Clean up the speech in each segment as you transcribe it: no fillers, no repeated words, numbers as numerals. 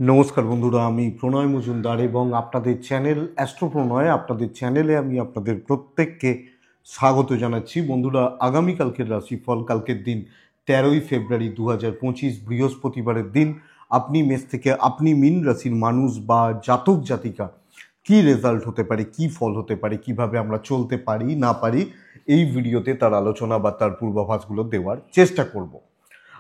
নমস্কার বন্ধুরা, আমি প্রণয় মজুমদার এবং আপনাদের চ্যানেল অ্যাস্ট্রো প্রণয়, আপনাদের চ্যানেলে আমি আপনাদের প্রত্যেককে স্বাগত জানাচ্ছি। বন্ধুরা, আগামীকালকের রাশিফল, কালকের দিন 13ই ফেব্রুয়ারি 2025, বৃহস্পতিবারের দিন। আপনি মেষ থেকে আপনি মীন রাশির মানুষ বা জাতক জাতিকা কি রেজাল্ট হতে পারে, কি ফল হতে পারে, কিভাবে আমরা চলতে পারি না পারি, এই ভিডিওতে তার আলোচনা বা তার পূর্বাভাসগুলো দেওয়ার চেষ্টা করব।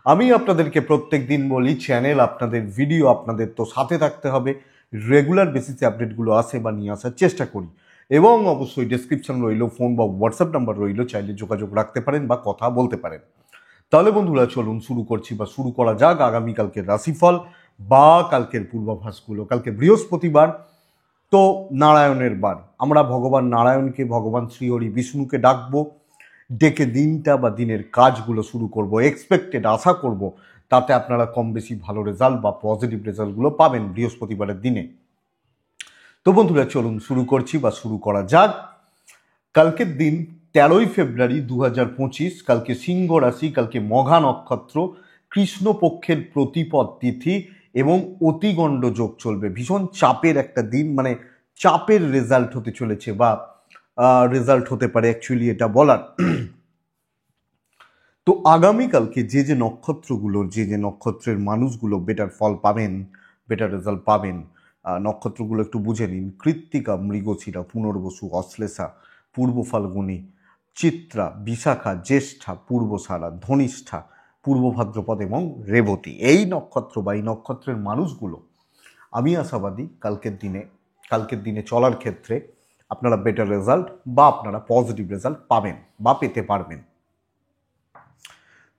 আমি আপনাদেরকে প্রত্যেক দিন বলি, চ্যানেল আপনাদের, ভিডিও আপনাদের, তো সাথে থাকতে হবে। রেগুলার বেসিসে আপডেটগুলো আসে বা নিয়ে আসার চেষ্টা করি। এবং অবশ্যই ডেসক্রিপশন রইল, ফোন বা হোয়াটসঅ্যাপ নাম্বার রইল, চাইলে যোগাযোগ রাখতে পারেন বা কথা বলতে পারেন। তাহলে বন্ধুরা চলুন শুরু করছি বা শুরু করা যাক আগামীকালকের রাশিফল বা কালকের পূর্বাভাসগুলো। কালকে বৃহস্পতিবার, তো নারায়ণের বার। আমরা ভগবান নারায়ণকে, ভগবান শ্রীহরি বিষ্ণুকে ডাকবো, ডেকে দিনটা বা দিনের কাজগুলো শুরু করব। এক্সপেক্টেড, আশা করব তাতে আপনারা কম বেশি ভালো রেজাল্ট বা পজিটিভ রেজাল্টগুলো পাবেন বৃহস্পতিবারের দিনে। তো বন্ধুরা চলুন শুরু করছি বা শুরু করা যাক। কালকের দিন 13ই ফেব্রুয়ারি 2025, কালকে সিংহ রাশি, কালকে মঘা নক্ষত্র, কৃষ্ণপক্ষের প্রতিপদ তিথি এবং অতিগণ্ড যোগ চলবে। ভীষণ চাপের একটা দিন, মানে চাপের রেজাল্ট হতে চলেছে বা রেজাল্ট হতে পারে অ্যাকচুয়ালি এটা বলার। তো আগামীকালকে যে যে নক্ষত্রগুলোর, যে যে নক্ষত্রের মানুষগুলো বেটার ফল পাবেন, বেটার রেজাল্ট পাবেন, নক্ষত্রগুলো একটু বুঝে নিন। কৃত্তিকা, মৃগশিরা, পুনর্বসু, অশ্লেষা, পূর্ব ফাল্গুনী, চিত্রা, বিশাখা, জ্যেষ্ঠা, পূর্বসারা, ধনিষ্ঠা, পূর্ব ভাদ্রপদ এবং রেবতী। এই নক্ষত্র বা এই নক্ষত্রের মানুষগুলো, আমি আশাবাদী কালকের দিনে চলার ক্ষেত্রে আপনারা বেটার রেজাল্ট বা আপনারা পজিটিভ রেজাল্ট পাবেন বা পেতে পারবেন।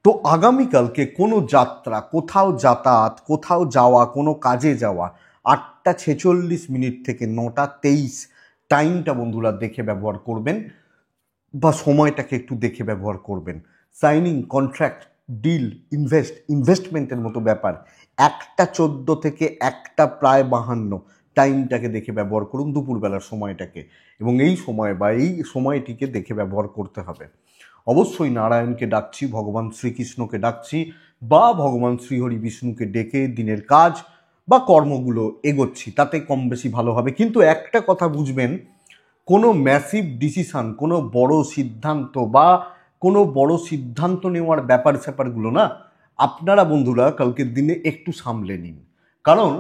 তো আগামীকালকে কোনো যাত্রা, কোথাও যাতায়াত, কোথাও যাওয়া, কোনো কাজে যাওয়া, 8টা 46 থেকে 9টা 23 টাইমটা বন্ধুরা দেখে ব্যবহার করবেন বা সময়টাকে একটু দেখে ব্যবহার করবেন। সাইনিং, কন্ট্রাক্ট, ডিল, ইনভেস্টমেন্টের মতো ব্যাপার 1টা 14 থেকে 1টা প্রায় 52 টাইমটাকে দেখে ব্যবহার করুন, দুপুরবেলার সময়টাকে। এবং এই সময় বা এই সময়টিকে দেখে ব্যবহার করতে হবে। অবশ্যই নারায়ণকে ডাকছি, ভগবান শ্রীকৃষ্ণকে ডাকছি বা ভগবান শ্রীহরি বিষ্ণুকে ডেকে দিনের কাজ বা কর্মগুলো এগোচ্ছি, তাতে কম বেশি ভালো হবে। কিন্তু একটা কথা বুঝবেন, কোনো ম্যাসিভ ডিসিশন, কোনো বড় সিদ্ধান্ত বা কোনো বড় সিদ্ধান্ত নেওয়ার ব্যাপার স্যাপারগুলো না, আপনারা বন্ধুরা কালকের দিনে একটু সামলে নিন। কারণ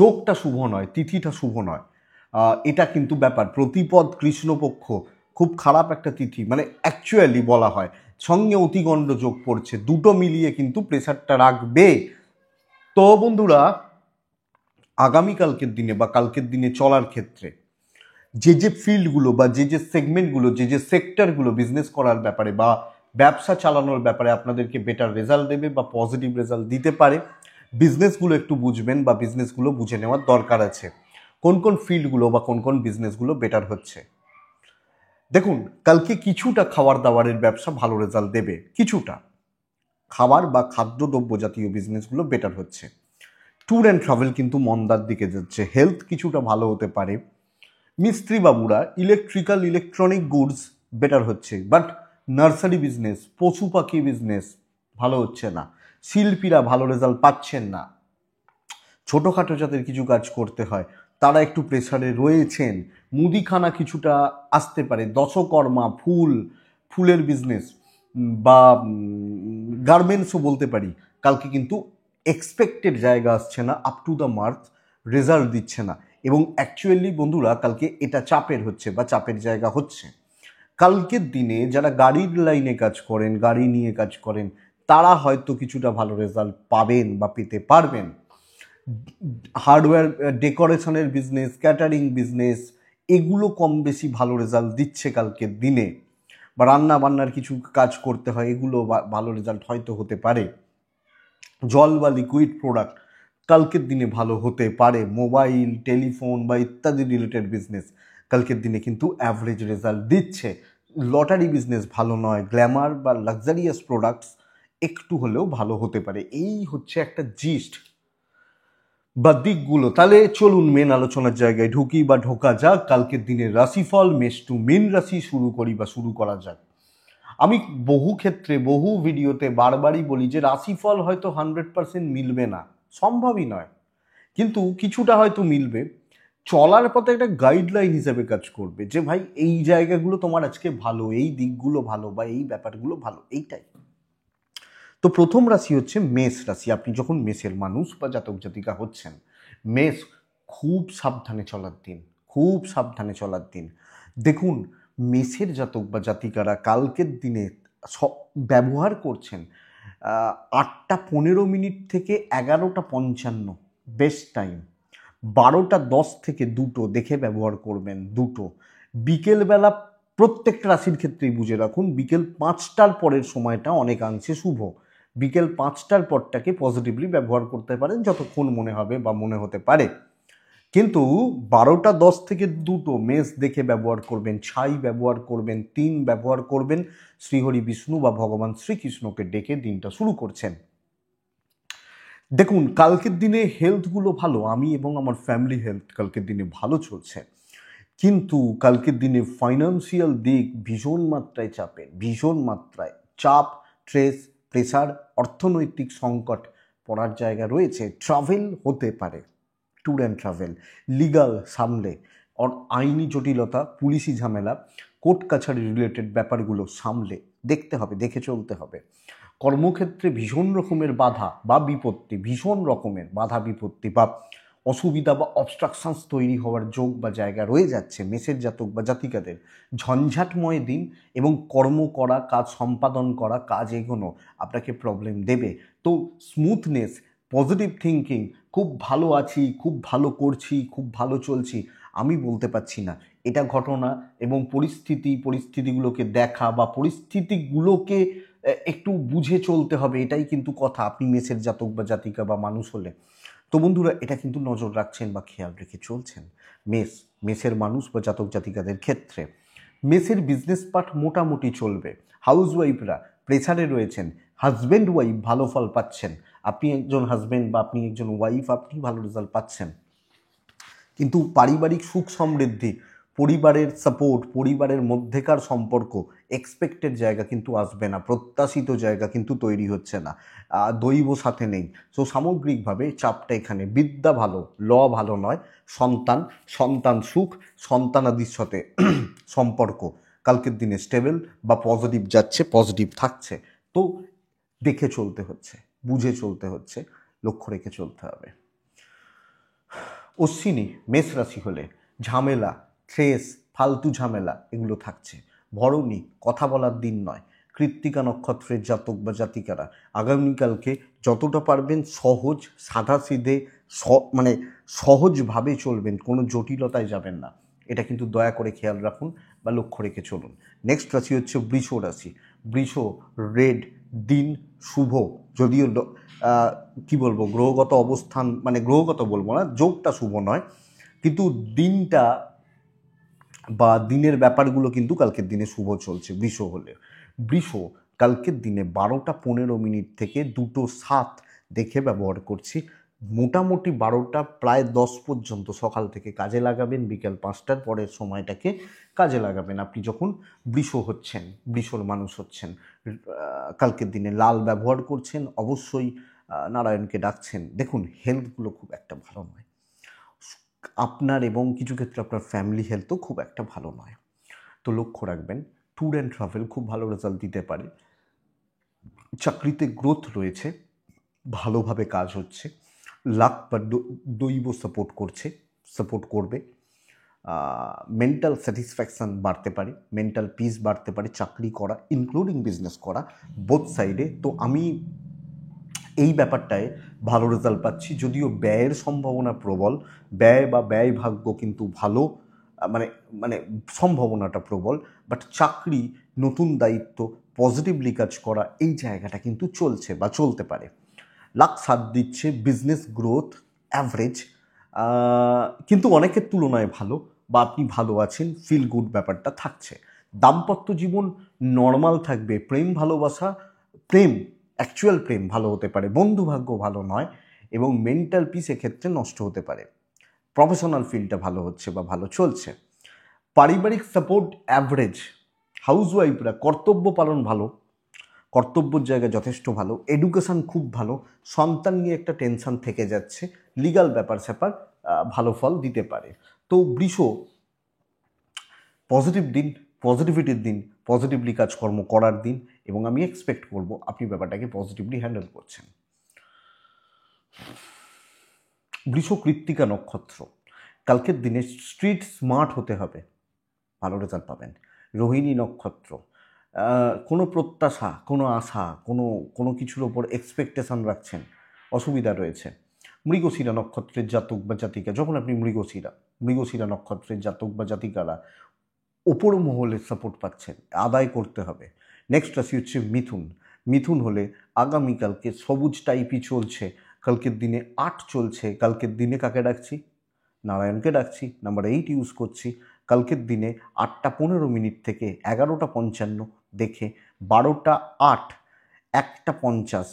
যোগটা শুভ নয়, তিথিটা শুভ নয়। এটা কিন্তু ব্যাপার, প্রতিপদ কৃষ্ণপক্ষ, খুব খারাপ একটা তিথি, মানে অ্যাকচুয়ালি বলা হয়। সঙ্গে অতিগণ্ড যোগ পড়ছে, দুটো মিলিয়ে কিন্তু প্রেশারটা রাখবে। তো বন্ধুরা, আগামীকালকের দিনে বা কালকের দিনে চলার ক্ষেত্রে যে যে ফিল্ডগুলো বা যে যে সেগমেন্টগুলো, যে যে সেক্টরগুলো বিজনেস করার ব্যাপারে বা ব্যবসা চালানোর ব্যাপারে আপনাদেরকে বেটার রেজাল্ট দেবে বা পজিটিভ রেজাল্ট দিতে পারে, বিজনেসগুলো একটু বুঝবেন বা বিজনেসগুলো বুঝে নেওয়ার দরকার আছে। কোন কোন ফিল্ডগুলো বা কোন কোন বিজনেসগুলো বেটার হচ্ছে। দেখুন, কালকে কিছুটা খাবার দাবারের ব্যবসা ভালো রেজাল্ট দেবে, কিছুটা খাবার বা খাদ্যদ্রব্য জাতীয় বিজনেসগুলো বেটার হচ্ছে। ট্যুর অ্যান্ড ট্রাভেল কিন্তু মন্দার দিকে যাচ্ছে। হেলথ কিছুটা ভালো হতে পারে। মিস্ত্রি বাবুরা, ইলেকট্রনিক গুডস বেটার হচ্ছে, বাট নার্সারি বিজনেস, পশু পাখি বিজনেস ভালো হচ্ছে না। শিল্পীরা ভালো রেজাল্ট পাচ্ছেন না। ছোটোখাটো যাদের কিছু কাজ করতে হয় তারা একটু প্রেসারে রয়েছেন। মুদিখানা কিছুটা আসতে পারে, দশকর্মা, ফুলের বিজনেস বা গার্মেন্টসও বলতে পারি, কালকে কিন্তু এক্সপেক্টেড জায়গা আসছে না, up to the mark result দিচ্ছে না। এবং অ্যাকচুয়ালি বন্ধুরা কালকে এটা চাপের হচ্ছে বা চাপের জায়গা হচ্ছে। কালকের দিনে যারা গাড়ির লাইনে কাজ করেন, গাড়ি নিয়ে কাজ করেন, তারা হয়তো কিছুটা ভালো রেজাল্ট পাবেন বা পেতে পারবেন। হার্ডওয়্যার, ডেকোরেশনের বিজনেস, ক্যাটারিং বিজনেস, এগুলো কম বেশি ভালো রেজাল্ট দিচ্ছে কালকের দিনে। বা রান্না বান্নার কিছু কাজ করতে হয়, এগুলো ভালো রেজাল্ট হয়তো হতে পারে। জল বা লিকুইড প্রোডাক্ট কালকের দিনে ভালো হতে পারে। মোবাইল, টেলিফোন বা ইত্যাদি রিলেটেড বিজনেস কালকের দিনে কিন্তু অ্যাভারেজ রেজাল্ট দিচ্ছে। লটারি বিজনেস ভালো নয়। গ্ল্যামার বা লাক্সারিয়াস প্রোডাক্টস একটু হলেও ভালো হতে পারে। এই হচ্ছে একটা জিস্ট বা দিকগুলো। তাহলে চলুন মেন আলোচনার জায়গায় ঢুকি বা ঢোকা যাক। কালকের দিনের রাশিফল, মেষ টু মীন রাশি শুরু করি বা শুরু করা যাক। আমি বহু ক্ষেত্রে বহু ভিডিওতে বারবারই বলি যে রাশিফল হয়তো 100% মিলবে না, সম্ভবই নয়, কিন্তু কিছুটা হয়তো মিলবে। চলার পথে একটা গাইডলাইন হিসেবে কাজ করবে যে ভাই এই জায়গাগুলো তোমার আজকে ভালো, এই দিকগুলো ভালো বা এই ব্যাপারগুলো ভালো, এইটাই। তো প্রথম রাশি হচ্ছে মেষ রাশি। আপনি যখন মেষের মানুষ বা জাতক জাতিকা হচ্ছেন, মেষ খুব সাবধানে চলার দিন, খুব সাবধানে চলার দিন। দেখুন, মেষের জাতক বা জাতিকারা কালকের দিনে ব্যবহার করছেন 8টা 15 মিনিট থেকে 11টা 55, বেস্ট টাইম। 12টা 10 থেকে 2টো দেখে ব্যবহার করবেন, 2টো। বিকেলবেলা প্রত্যেকটা রাশির ক্ষেত্রেই বুঝে রাখুন, বিকেল 5টার পরের সময়টা অনেকাংশে শুভ। বিকেল 5টার পরটাকে পজিটিভলি ব্যবহার করতে পারেন যতক্ষণ মনে হবে বা মনে হতে পারে, কিন্তু 12টা 10 থেকে 2টো মেষ দেখে ব্যবহার করবেন, ছাই ব্যবহার করবেন, 3 ব্যবহার করবেন। শ্রীহরি বিষ্ণু বা ভগবান শ্রীকৃষ্ণকে ডেকে দিনটা শুরু করছেন। দেখুন, কালকের দিনে হেলথগুলো ভালো, আমি এবং আমার ফ্যামিলি হেলথ কালকের দিনে ভালো চলছে, কিন্তু কালকের দিনে ফাইন্যান্সিয়াল দিক ভীষণ মাত্রায় চাপে, ভীষণ মাত্রায় চাপ, স্ট্রেস, প্রেসার, অর্থনৈতিক সংকট পড়ার জায়গা রয়েছে। ট্রাভেল হতে পারে, ট্যুর অ্যান্ড ট্রাভেল, লিগাল সামলে, আইনি জটিলতা, পুলিশি ঝামেলা, কোর্ট কাছারি রিলেটেড ব্যাপারগুলো সামলে দেখতে হবে, দেখে চলতে হবে। কর্মক্ষেত্রে ভীষণ রকমের বাধা বা বিপত্তি, ভীষণ রকমের বাধা বিপত্তি বা অসুবিধা বা অবস্ট্রাকশনস তৈরি হওয়ার যোগ বা জায়গা রয়ে যাচ্ছে মেষের জাতক বা জাতিকাদের। ঝঞ্ঝাটময় দিন, এবং কর্ম করা, কাজ সম্পাদন করা, কাজ এগোনো আপনাকে প্রবলেম দেবে। তো স্মুথনেস, পজিটিভ থিঙ্কিং, খুব ভালো আছি, খুব ভালো করছি, খুব ভালো চলছি, আমি বলতে পারছি না। এটা ঘটনা এবং পরিস্থিতিগুলোকে দেখা বা পরিস্থিতিগুলোকে একটু বুঝে চলতে হবে, এটাই কিন্তু কথা আপনি মেষের জাতক বা জাতিকা বা মানুষ হলে। তো বন্ধুরা, এটা কিন্তু নজর রাখছেন বা খেয়াল রেখে চলছেন। মেষের মানুষ বা জাতক জাতিকাদের ক্ষেত্রে মেষের বিজনেস পার্ট মোটামুটি চলবে। হাউসওয়াইফরা প্রেসারে রয়েছেন, হাজব্যান্ড ওয়াইফ ভালো ফল পাচ্ছেন। আপনি একজন হাজব্যান্ড বা আপনি একজন ওয়াইফ, আপনি ভালো রেজাল্ট পাচ্ছেন, কিন্তু পারিবারিক সুখ সমৃদ্ধি, পরিবারের সাপোর্ট, পরিবারের মধ্যেকার সম্পর্ক, এক্সপেক্টেড জায়গা কিন্তু আসবে না, প্রত্যাশিত জায়গা কিন্তু তৈরি হচ্ছে না, দৈব সাথে নেই। সো সামগ্রিকভাবে চাপটা এখানে। বিদ্যা ভালো, ল ভালো নয়। সন্তান সুখ, সন্তানাদির সাথে সম্পর্ক কালকের দিনে স্টেবল বা পজিটিভ যাচ্ছে, পজিটিভ থাকছে। তো দেখে চলতে হচ্ছে, বুঝে চলতে হচ্ছে, লক্ষ্য রেখে চলতে হবে। অশ্বিনী মেষ রাশি হলে ঝামেলা, ট্রেস, ফালতু ঝামেলা এগুলো থাকছে। ভরণী কথা বলার দিন নয়। কৃত্তিকা নক্ষত্রের জাতক বা জাতিকারা আগামীকালকে যতটা পারবেন সহজ, সাদাসিধে, মানে সহজভাবে চলবেন, কোনো জটিলতায় যাবেন না, এটা কিন্তু দয়া করে খেয়াল রাখুন বা লক্ষ্য রেখে চলুন। নেক্সট রাশি হচ্ছে বৃষ রাশি। বৃষ, রেড, দিন শুভ, যদিও কি বলবো, গ্রহগত অবস্থান, মানে গ্রহগত বলবো না, যোগটা শুভ নয়, কিন্তু দিনটা বা দিনের ব্যাপারগুলো কিন্তু কালকের দিনে শুভ চলছে বৃষ হলে। বৃষ কালকের দিনে 12টা 15 মিনিট থেকে 2টো 7 দেখে ব্যবহার করছি। মোটামুটি 12টা প্রায় 10 পর্যন্ত সকাল থেকে কাজে লাগাবেন, বিকেল 5টার পরের সময়টাকে কাজে লাগাবেন। আপনি যখন বৃষ হচ্ছেন, বৃষর মানুষ হচ্ছেন, কালকের দিনে লাল ব্যবহার করছেন, অবশ্যই নারায়ণকে ডাকছেন। দেখুন, হেলথগুলো খুব একটা ভালো নয় আপনার, এবং কিছু ক্ষেত্রে আপনার ফ্যামিলি হেলথও খুব একটা ভালো নয়। তো লক্ষ্য রাখবেন, ট্যুর অ্যান্ড ট্রাভেল খুব ভালো রেজাল্ট দিতে পারে। চাকরিতে গ্রোথ রয়েছে, ভালোভাবে কাজ হচ্ছে, লাক বা দৈব সাপোর্ট করবে। মেন্টাল স্যাটিসফ্যাকশান বাড়তে পারে, মেন্টাল পিস বাড়তে পারে, চাকরি করা ইনক্লুডিং বিজনেস করা, বোথ সাইডে। তো আমি এই ব্যাপারটায় ভালো রেজাল্ট পাচ্ছি, যদিও ব্যয়ের সম্ভাবনা প্রবল, ব্যয় বা ব্যয় ভাগ্য কিন্তু ভালো, মানে মানে সম্ভাবনাটা প্রবল, বাট চাকরি, নতুন দায়িত্ব, পজিটিভলি কাজ করা, এই জায়গাটা কিন্তু চলছে বা চলতে পারে। লাক সাথ দিচ্ছে, বিজনেস গ্রোথ অ্যাভারেজ, কিন্তু অনেকের তুলনায় ভালো, বা আপনি ভালো আছেন, ফিল গুড ব্যাপারটা থাকছে। দাম্পত্য জীবন নর্মাল থাকবে, প্রেম ভালোবাসা, অ্যাকচুয়াল প্রেম ভালো হতে পারে, বন্ধুভাগ্য ভালো নয়, এবং মেন্টাল পিস এক্ষেত্রে নষ্ট হতে পারে। প্রফেশনাল ফিল্ডটা ভালো হচ্ছে বা ভালো চলছে। পারিবারিক সাপোর্ট অ্যাভারেজ। হাউসওয়াইফরা কর্তব্য পালন ভালো, কর্তব্যের জায়গা যথেষ্ট ভালো, এডুকেশান খুব ভালো, সন্তান নিয়ে একটা টেনশন থেকে যাচ্ছে, লিগাল ব্যাপার স্যাপার ভালো ফল দিতে পারে। তো বৃষ পজিটিভ দিন, পজিটিভিটির দিন, পজিটিভলি কাজকর্ম করার দিন, এবং আমি এক্সপেক্ট করব আপনি ব্যাপারটাকে পজিটিভলি হ্যান্ডেল করছেন। বৃষ কৃত্তিকা নক্ষত্র, কালকের দিনে স্ট্রিট স্মার্ট হতে হবে, ভালো রেজাল্ট পাবেন। রোহিণী নক্ষত্র, কোনো প্রত্যাশা, কোনো আশা, কোনো কিছুর ওপর এক্সপেকটেশন রাখছেন, অসুবিধা রয়েছে। মৃগশিরা নক্ষত্রের জাতক বা জাতিকা, যখন আপনি মৃগশিরা নক্ষত্রের জাতক বা জাতিকারা ওপর মহলের সাপোর্ট পাচ্ছেন, আদায় করতে হবে। নেক্সট রাশি হচ্ছে মিথুন। মিথুন হলে আগামীকালকে সবুজ টাইপই চলছে, কালকের দিনে 8 চলছে, কালকের দিনে কাকে ডাকছি? নারায়ণকে ডাকছি, নাম্বার 8 ইউজ করছি। কালকের দিনে 8:15 থেকে 11:55 দেখে 12:08 1:50,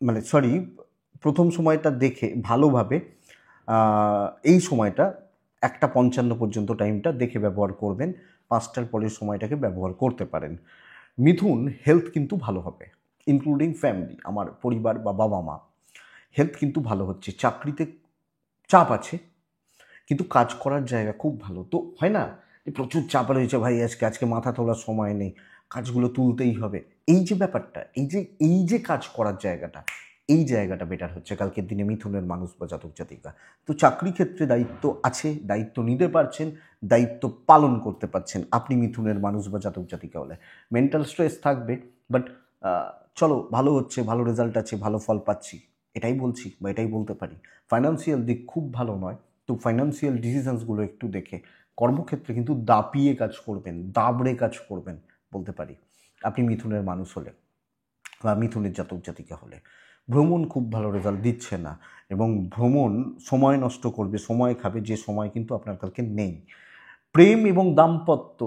মানে সরি, প্রথম সময়টা দেখে ভালোভাবে এই সময়টা 1:55 পর্যন্ত টাইমটা দেখে ব্যবহার করবেন, 5টার পরের সময়টাকে ব্যবহার করতে পারেন। মিথুন হেলথ কিন্তু ভালো হবে, ইনক্লুডিং ফ্যামিলি, আমার পরিবার বা বাবা মা, হেলথ কিন্তু ভালো হচ্ছে। চাকরিতে চাপ আছে, কিন্তু কাজ করার জায়গা খুব ভালো। তো হয় না, প্রচুর চাপ রয়েছে ভাই, আজকে মাথা তোলার সময় নেই, কাজগুলো তুলতেই হবে, এই যে ব্যাপারটা, এই যে কাজ করার জায়গাটা, এই জায়গাটা বেটার হচ্ছে কালকের দিনে মিথুনের মানুষ বা জাতক জাতিকা। তো চাকরি ক্ষেত্রে দায়িত্ব আছে, দায়িত্ব নিতে পারছেন, দায়িত্ব পালন করতে পারছেন আপনি মিথুনের মানুষ বা জাতক জাতিকা হলে। মেন্টাল স্ট্রেস থাকবে, বাট চলো ভালো হচ্ছে, ভালো রেজাল্ট আছে, ভালো ফল পাচ্ছি, এটাই বলছি বা এটাই বলতে পারি। ফাইন্যান্সিয়াল দিক খুব ভালো নয়, তো ফাইন্যান্সিয়াল ডিসিশনসগুলো একটু দেখে, কর্মক্ষেত্রে কিন্তু দাপিয়ে কাজ করবেন, দাবড়ে কাজ করবেন বলতে পারি আপনি মিথুনের মানুষ হলে বা মিথুনের জাতক জাতিকা হলে। ভ্রমণ খুব ভালো রেজাল্ট দিচ্ছে না, এবং ভ্রমণ সময় নষ্ট করবে, সময় খাবে, যে সময় কিন্তু আপনার কালকে নেই। প্রেম এবং দাম্পত্য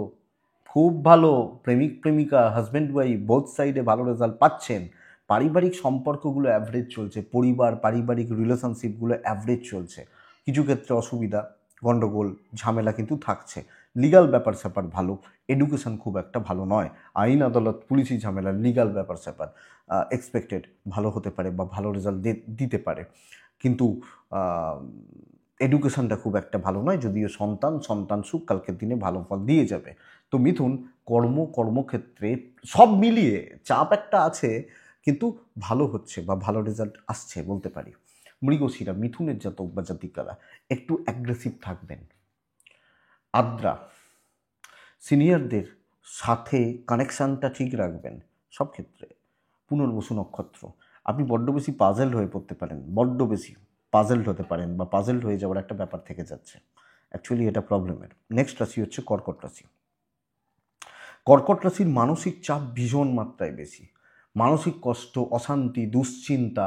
খুব ভালো, প্রেমিক প্রেমিকা, হাজব্যান্ড ওয়াইফ বোথ সাইডে ভালো রেজাল্ট পাচ্ছেন। পারিবারিক সম্পর্কগুলো অ্যাভারেজ চলছে, পরিবার পারিবারিক রিলেশনশিপগুলো অ্যাভারেজ চলছে, কিছু ক্ষেত্রে অসুবিধা, গণ্ডগোল, ঝামেলা কিন্তু থাকছে। লিগাল ব্যাপার স্যাপার ভালো, এডুকেশন খুব একটা ভালো নয়, আইন আদালত পুলিশি ঝামেলা, লিগাল ব্যাপার স্যাপার এক্সপেক্টেড ভালো হতে পারে বা ভালো রেজাল্ট দিতে কিন্তু এডুকেশনটা খুব একটা ভালো নয়, যদিও সন্তান সুখ কালকের দিনে ভালো ফল দিয়ে যাবে। তো মিথুন কর্মক্ষেত্রে সব মিলিয়ে চাপ একটা আছে, কিন্তু ভালো হচ্ছে বা ভালো রেজাল্ট আসছে বলতে পারি। মৃগশিরা, মিথুনের জাতক বা জাতিকারা একটু অ্যাগ্রেসিভ থাকবেন। আদ্রা, সিনিয়রদের সাথে কানেকশানটা ঠিক রাখবেন সব ক্ষেত্রে। পুনর্বসু নক্ষত্র, আপনি বড্ড বেশি পাজেলড হয়ে পড়তে পারেন, বড্ড বেশি পাজেলড হতে পারেন, বা পাজেলড হয়ে যাওয়ার একটা ব্যাপার থেকে যাচ্ছে, অ্যাকচুয়ালি এটা প্রবলেমের। নেক্সট রাশি হচ্ছে কর্কট রাশি। কর্কট রাশির মানসিক চাপ ভীষণ মাত্রায় বেশি, মানসিক কষ্ট, অশান্তি, দুশ্চিন্তা,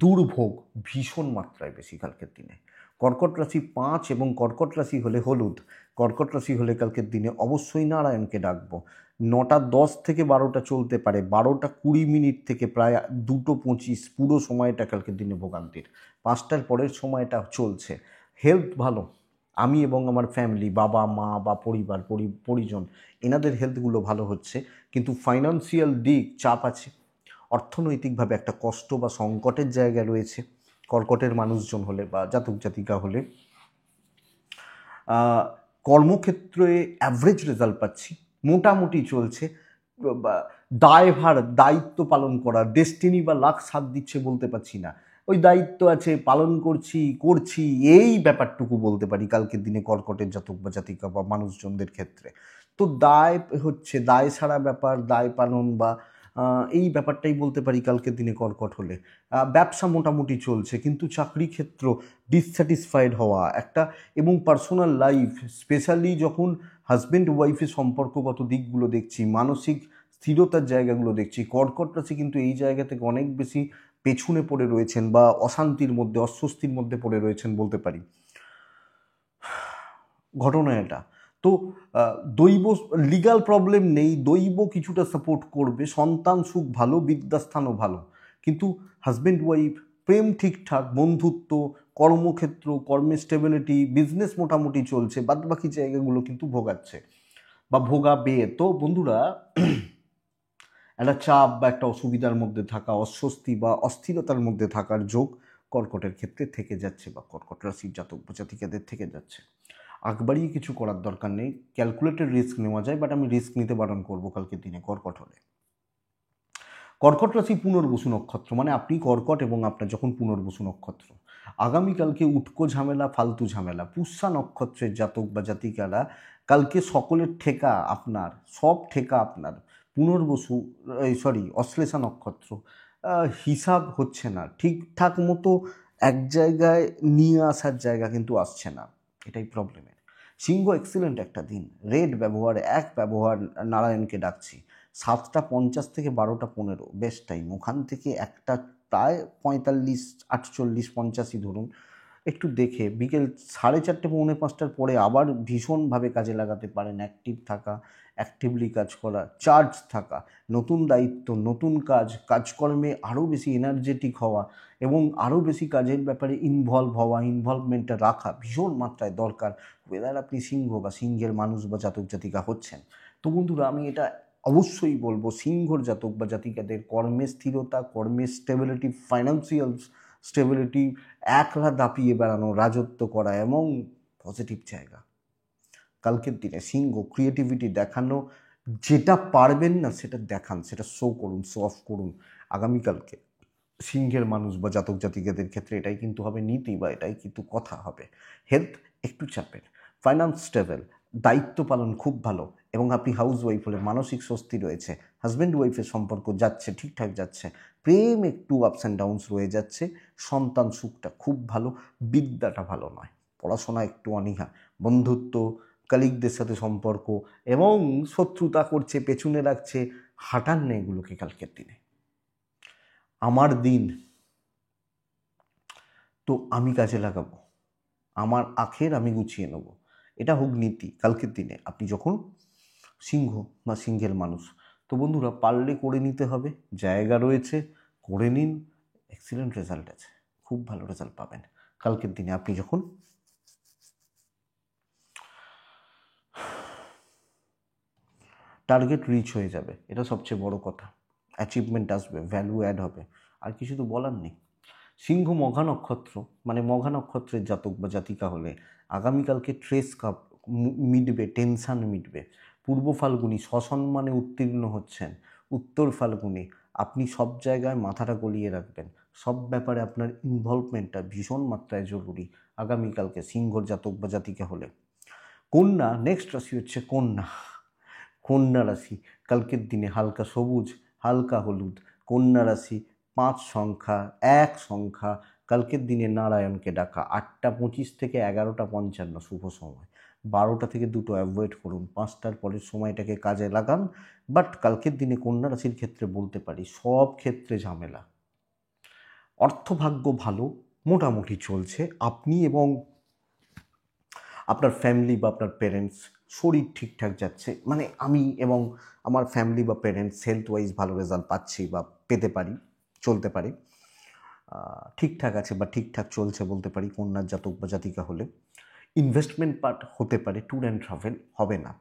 দুর্ভোগ ভীষণ মাত্রায় বেশি কালকের দিনে। কর্কট রাশি 5 এবং কর্কট রাশি হলে হলুদ, কর্কট রাশি হলে কালকের দিনে অবশ্যই নারায়ণকে ডাকবো। 9:10 থেকে 12টা চলতে পারে, 12:20 থেকে প্রায় 2:25 পুরো সময়টা কালকের দিনে ভোগান্তির, 5টার পরের সময়টা চলছে। হেলথ ভালো, আমি এবং আমার ফ্যামিলি, বাবা মা বা পরিজন, এনাদের হেলথগুলো ভালো হচ্ছে, কিন্তু ফাইন্যান্সিয়াল দিক চাপ আছে, অর্থনৈতিকভাবে একটা কষ্ট বা সংকটের জায়গা রয়েছে কর্কটের মানুষজন হলে বা জাতক জাতিকা হলে। কর্মক্ষেত্রে অ্যাভারেজ রেজাল্ট পাচ্ছি, মোটামুটি চলছে। দায়িত্ব পালন করা, ডেস্টিনি বা লাক সাথ দিচ্ছে বলতে পারছি না, ওই দায়িত্ব আছে, পালন করছি এই ব্যাপারটুকু বলতে পারি কালকের দিনে কর্কটের জাতক বা জাতিকা বা মানুষজনদের ক্ষেত্রে। তো দায় ছাড়া ব্যাপার, দায় পালন বা এই ব্যাপারটাই বলতে পারি কালকের দিনে কর্কট হলে। ব্যবসা মোটামুটি চলছে, কিন্তু চাকরি ক্ষেত্র ডিসস্যাটিসফাইড হওয়া একটা, এবং পার্সোনাল লাইফ, স্পেশালি যখন হাজব্যান্ড ওয়াইফের সম্পর্কগত দিকগুলো দেখছি, মানসিক স্থিরতার জায়গাগুলো দেখছি, কর্কট রাশি কিন্তু এই জায়গা থেকে অনেক বেশি পেছনে পড়ে রয়েছেন বা অশান্তির মধ্যে, অস্বস্তির মধ্যে পড়ে রয়েছেন বলতে পারি। ঘটনা এটা। তো দৈব লিগাল প্রবলেম নেই, দৈব কিছুটা সাপোর্ট করবে, সন্তান সুখ ভালো, বিদ্যাস্থানও ভালো, কিন্তু হাজব্যান্ড ওয়াইফ, প্রেম ঠিকঠাক, বন্ধুত্ব, কর্মক্ষেত্র, কর্মের স্টেবিলিটি, বিজনেস মোটামুটি চলছে, বাদবাকি জায়গাগুলো কিন্তু ভোগাচ্ছে বা ভোগাবে। তো বন্ধুরা, একটা চাপ বা একটা অসুবিধার মধ্যে থাকা, অস্বস্তি বা অস্থিরতার মধ্যে থাকার যোগ কর্কটের ক্ষেত্রে থেকে যাচ্ছে বা কর্কট রাশির জাতক বা জাতিকাদের থেকে যাচ্ছে। আগ বাড়িয়ে কিছু করার দরকার নেই, ক্যালকুলেটেড রিস্ক নেওয়া যায়, বাট আমি রিস্ক নিতে বারণ করবো কালকের দিনে কর্কট হলে। কর্কট রাশি পুনর্বসু নক্ষত্র, মানে আপনি কর্কট এবং আপনার যখন পুনর্বসু নক্ষত্র, আগামীকালকে উটকো ঝামেলা, ফালতু ঝামেলা, পুষ্যা নক্ষত্রের জাতক বা জাতিকারা কালকে সকলের ঠেকা আপনার, সব ঠেকা আপনার। পুনর্বসু অশ্লেষা নক্ষত্র, হিসাব হচ্ছে না ঠিকঠাক মতো, এক জায়গায় নিয়ে আসার জায়গা কিন্তু আসছে না, এটাই প্রবলেমের। সিংহ এক্সিলেন্ট একটা দিন, রেড ব্যবহার, এক ব্যবহার, নারায়ণকে ডাকছি। 7:50 থেকে 12:15 বেস্ট টাইম, ওখান থেকে একটা প্রায় 45, 48, 85 ধরুন, একটু দেখে বিকেল 4:30, 4:45টার পরে আবার ভীষণভাবে কাজে লাগাতে পারেন। অ্যাক্টিভ থাকা, অ্যাক্টিভলি কাজ করা, চার্জ থাকা, নতুন দায়িত্ব, নতুন কাজ, কাজকর্মে আরও বেশি এনার্জেটিক হওয়া এবং আরও বেশি কাজের ব্যাপারে ইনভলভ হওয়া, ইনভলভমেন্টটা রাখা ভীষণ মাত্রায় দরকার, ওয়েদার আপনি সিংহ বা সিংহের মানুষ বা জাতক জাতিকা হচ্ছেন। তো বন্ধুরা, আমি এটা অবশ্যই বলবো, সিংহর জাতক বা জাতিকাদের কর্মে স্থিরতা, কর্মে স্টেবিলিটি, ফাইন্যান্সিয়াল স্টেবিলিটি, একলা দাপিয়ে বেড়ানো, রাজত্ব করা এবং পজিটিভ জায়গা। কালকের দিনে সিংহ ক্রিয়েটিভিটি দেখানো, যেটা পারবেন না সেটা দেখান, সেটা শো করুন, শো অফ করুন। আগামীকালকে সিংহের মানুষ বা জাতক জাতিকাদের ক্ষেত্রে এটাই কিন্তু হবে নীতি, বা এটাই কিন্তু কথা হবে। হেলথ একটু চাপের, ফাইন্যান্স স্টেবল, দায়িত্ব পালন খুব ভালো, এবং আপনি হাউস ওয়াইফ হলে মানসিক স্বস্তি রয়েছে, হাজব্যান্ড ওয়াইফের সম্পর্ক যাচ্ছে, ঠিকঠাক যাচ্ছে, প্রেম একটু আপস অ্যান্ড ডাউনস রয়ে যাচ্ছে, সন্তান সুখটা খুব ভালো, বিদ্যাটা ভালো নয়, পড়াশোনা একটু অনীহা, বন্ধুত্ব, কালিগদের সাথে সম্পর্ক এবং শত্রুতা করছে, পেছনে রাখছে, হাঁটান না এগুলোকে কালকের দিনে। আমার দিন তো আমি কাজে লাগাবো, আমার আখের আমি গুছিয়ে নেব, এটা হোক নীতি কালকের দিনে আপনি যখন সিংহ বা সিংহের মানুষ। তো বন্ধুরা, পারলে করে নিতে হবে, জায়গা রয়েছে, করে নিন, এক্সিলেন্ট রেজাল্ট আছে, খুব ভালো রেজাল্ট পাবেন কালকের দিনে আপনি যখন টার্গেট রিচ হয়ে যাবে, এটা সবচেয়ে বড় কথা, অ্যাচিভমেন্ট আসবে, ভ্যালু অ্যাড হবে, আর কিছু তো বলার নেই। সিংহ মঘা নক্ষত্র, মানে মঘা নক্ষত্রের জাতক বা জাতিকা হলে আগামীকালকে ট্রেস কাপ মিটবে, টেনশান মিটবে। পূর্ব ফাল্গুনি সসম্মানে উত্তীর্ণ হচ্ছেন, উত্তর ফাল্গুনি আপনি সব জায়গায় মাথাটা গলিয়ে রাখবেন, সব ব্যাপারে আপনার ইনভলভমেন্টটা ভীষণ মাত্রায় জরুরি আগামীকালকে সিংহর জাতক বা জাতিকা হলে। কন্যা, নেক্সট রাশি হচ্ছে কন্যা। কন্যা রাশি কালকের দিনে হালকা সবুজ, হালকা হলুদ, কন্যা রাশি 5 সংখ্যা, 1 সংখ্যা, কালকের দিনে নারায়ণকে ডাকা। 8:25 থেকে 11:55 শুভ সময়, 12টা থেকে 2টো অ্যাভয়েড করুন, 5টার পরের সময়টাকে কাজে লাগান। বাট কালকের দিনে কন্যা রাশির ক্ষেত্রে বলতে পারি সব ক্ষেত্রে ঝামেলা। অর্থভাগ্য ভালো, মোটামুটি চলছে, আপনি এবং আপনার ফ্যামিলি বা আপনার পেরেন্টস শরীর ঠিকঠাক যাচ্ছে, মানে আমি এবং আমার ফ্যামিলি বা পেরেন্টস হেলথ ওয়াইজ ভালো রেজাল্ট পাচ্ছি বা পেতে পারি, চলতে পারি, ঠিকঠাক আছে বা ঠিকঠাক চলছে বলতে পারি কন্যার জাতক বা জাতিকা হলে। ইনভেস্টমেন্ট পার্ট হতে পারে, ট্যুর অ্যান্ড ট্রাভেল হবে না।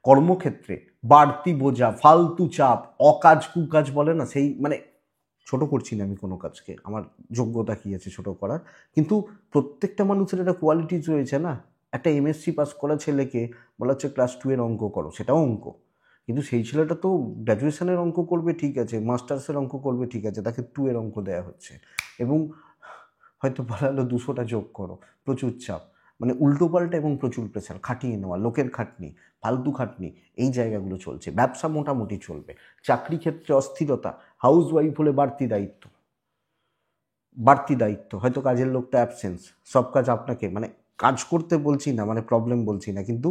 কর্মক্ষেত্রে বাড়তি বোঝা, ফালতু চাপ, অকাজ কুকাজ বলে না, সেই মানে ছোট করছি না আমি কোনো কাজকে, আমার যোগ্যতা কী আছে ছোট করার, কিন্তু প্রত্যেকটা মানুষের একটা কোয়ালিটিজ রয়েছে না। একটা এমএসসি পাস করা ছেলেকে বলা হচ্ছে ক্লাস 2 এর অঙ্ক করো, সেটাও অঙ্ক, কিন্তু সেই ছেলেটা তো গ্র্যাজুয়েশনের অঙ্ক করবে ঠিক আছে, মাস্টার্সের অঙ্ক করবে ঠিক আছে, তাকে 2 এর অঙ্ক দেওয়া হচ্ছে, এবং হয়তো বলা হলো 200টা যোগ করো, প্রচুর চাপ, মানে উল্টোপাল্টা এবং প্রচুর প্রেশার, খাটিয়ে নেওয়া, লোকের খাটনি, ফালতু খাটনি, এই জায়গাগুলো চলছে। ব্যবসা মোটামুটি চলবে, চাকরি ক্ষেত্রে অস্থিরতা, হাউস ওয়াইফ হলে বাড়তি দায়িত্ব, বাড়তি দায়িত্ব, হয়তো কাজের লোকটা অ্যাবসেন্স, সব কাজ আপনাকে, মানে কাজ করতে বলছি না, মানে প্রবলেম বলছি না, কিন্তু